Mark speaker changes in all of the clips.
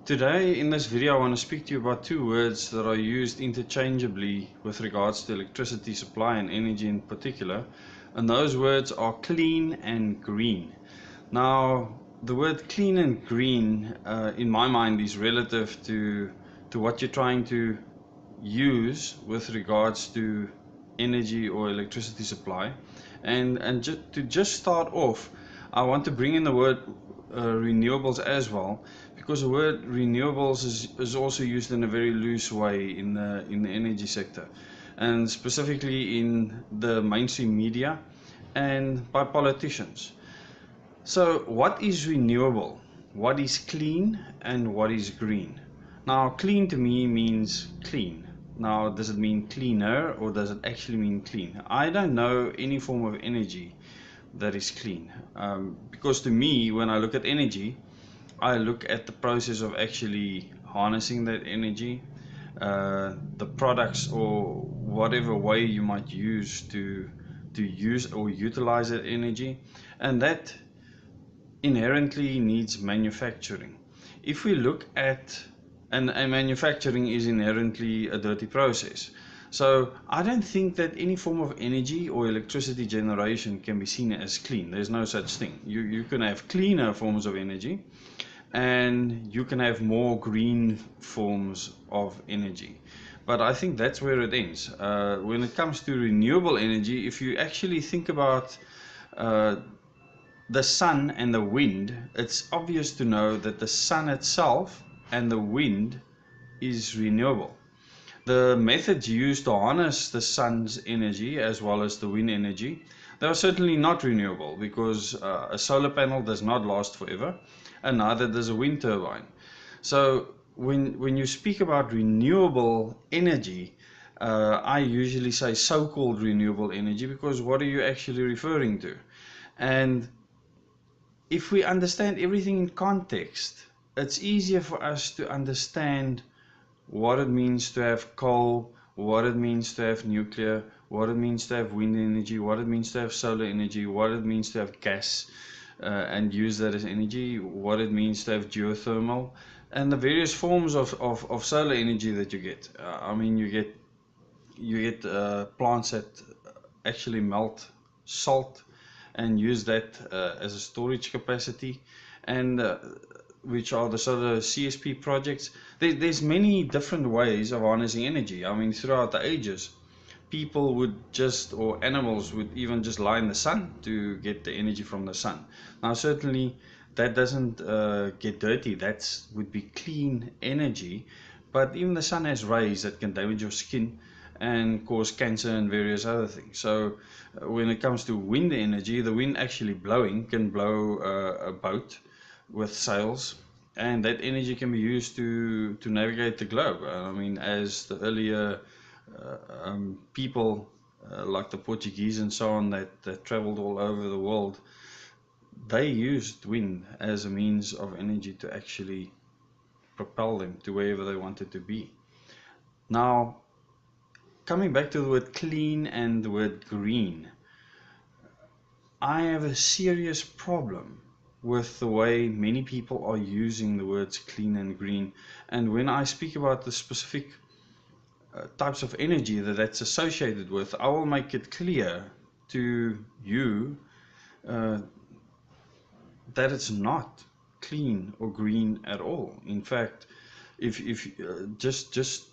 Speaker 1: Today in this video I want to speak to you about two words that are used interchangeably with regards to electricity supply and energy in particular, and those words are clean and green. Now the word clean and green in my mind is relative to what you're trying to use with regards to energy or electricity supply, and to just start off, I want to bring in the word renewables as well, because the word renewables is also used in a very loose way in the energy sector, and specifically in the mainstream media and by politicians. So what is renewable? What is clean and what is green? Now clean to me means clean. Now does it mean cleaner or does it actually mean clean? I don't know any form of energy that is clean, because to me, when I look at energy, I look at the process of actually harnessing that energy, the products or whatever way you might use to use or utilize that energy, and that inherently needs manufacturing. If we look at, and manufacturing is inherently a dirty process. So I don't think that any form of energy or electricity generation can be seen as clean. There's no such thing. You can have cleaner forms of energy, and you can have more green forms of energy. But I think that's where it ends. When it comes to renewable energy, if you actually think about the sun and the wind, it's obvious to know that the sun itself and the wind is renewable. The methods used to harness the sun's energy as well as the wind energy, they are certainly not renewable, because a solar panel does not last forever, and neither does a wind turbine. So when you speak about renewable energy, I usually say so-called renewable energy, because what are you actually referring to? And if we understand everything in context, it's easier for us to understand what it means to have coal, what it means to have nuclear, what it means to have wind energy, what it means to have solar energy, what it means to have gas and use that as energy, what it means to have geothermal, and the various forms of solar energy that you get. I mean, you get plants that actually melt salt and use that as a storage capacity, and which are the solar CSP projects. There's many different ways of harnessing energy. I mean, throughout the ages, people would just, or animals would even just lie in the sun to get the energy from the sun. Now certainly that doesn't get dirty, that would be clean energy, but even the sun has rays that can damage your skin and cause cancer and various other things. So when it comes to wind energy, the wind actually blowing can blow a boat with sails, and that energy can be used to navigate the globe. I mean, as the earlier people like the Portuguese and so on that traveled all over the world, they used wind as a means of energy to actually propel them to wherever they wanted to be. Now, coming back to the word clean and the word green, I have a serious problem with the way many people are using the words clean and green. And when I speak about the specific types of energy that's associated with, I will make it clear to you that it's not clean or green at all. In fact, if just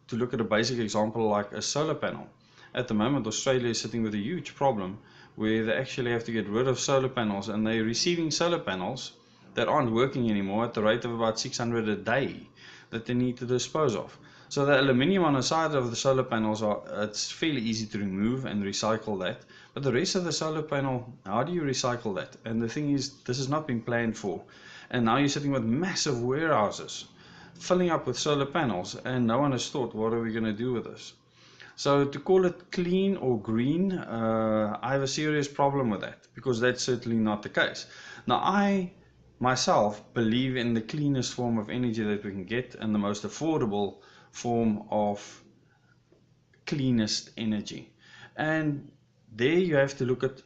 Speaker 1: to look at a basic example like a solar panel. At the moment, Australia is sitting with a huge problem where they actually have to get rid of solar panels, and they're receiving solar panels that aren't working anymore at the rate of about 600 a day that they need to dispose of. So the aluminium on the side of the solar panels, it's fairly easy to remove and recycle that, but the rest of the solar panel, how do you recycle that? And the thing is, this has not been planned for, and now you're sitting with massive warehouses filling up with solar panels, and no one has thought, what are we going to do with this? So to call it clean or green, I have a serious problem with that, because that's certainly not the case. Now, I myself believe in the cleanest form of energy that we can get, and the most affordable form of cleanest energy. And there you have to look at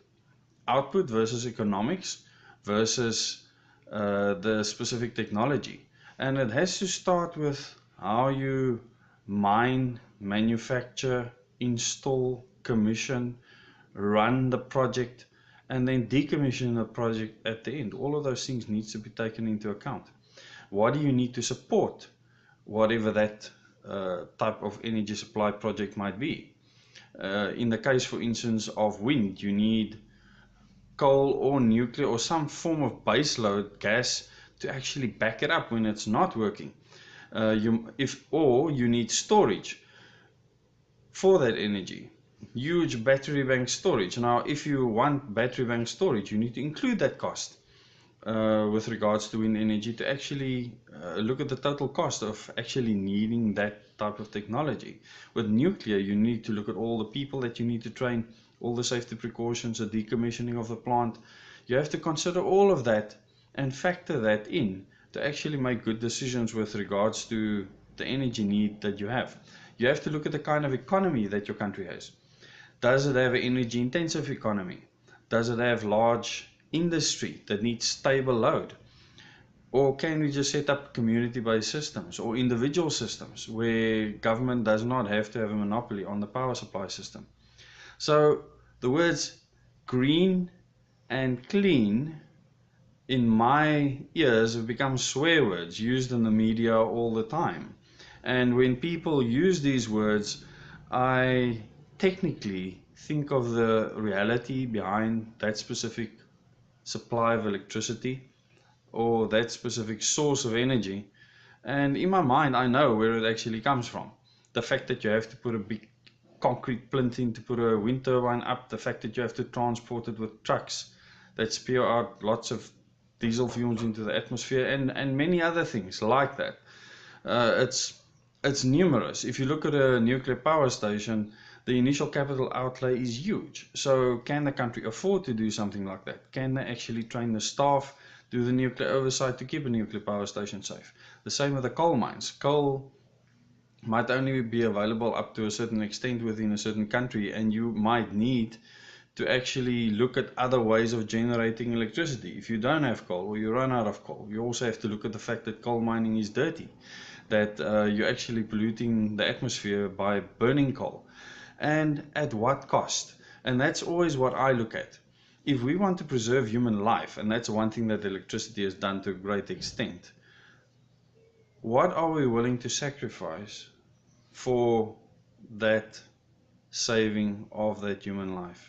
Speaker 1: output versus economics versus the specific technology. And it has to start with how you mine, manufacture, install, commission, run the project, and then decommission the project at the end. All of those things needs to be taken into account. What do you need to support whatever that type of energy supply project might be? In the case, for instance, of wind, you need coal or nuclear or some form of baseload gas to actually back it up when it's not working. Or you need storage for that energy. Huge battery bank storage. Now, if you want battery bank storage, you need to include that cost with regards to wind energy to actually look at the total cost of actually needing that type of technology. With nuclear, you need to look at all the people that you need to train, all the safety precautions, the decommissioning of the plant. You have to consider all of that and factor that in to actually make good decisions with regards to the energy need that you have. You have to look at the kind of economy that your country has. Does it have an energy intensive economy? Does it have large industry that needs stable load? Or can we just set up community-based systems or individual systems where government does not have to have a monopoly on the power supply system? So the words green and clean in my ears have become swear words used in the media all the time. And when people use these words, I technically think of the reality behind that specific supply of electricity or that specific source of energy. And in my mind, I know where it actually comes from. The fact that you have to put a big concrete plinth in to put a wind turbine up, the fact that you have to transport it with trucks that spew out lots of diesel fumes into the atmosphere, and many other things like that. It's numerous. If you look at a nuclear power station, the initial capital outlay is huge. So can the country afford to do something like that? Can they actually train the staff, do the nuclear oversight to keep a nuclear power station safe? The same with the coal mines. Coal might only be available up to a certain extent within a certain country, and you might need to actually look at other ways of generating electricity. If you don't have coal or you run out of coal, you also have to look at the fact that coal mining is dirty, that you're actually polluting the atmosphere by burning coal. And at what cost? And that's always what I look at. If we want to preserve human life, and that's one thing that electricity has done to a great extent, what are we willing to sacrifice for that saving of that human life?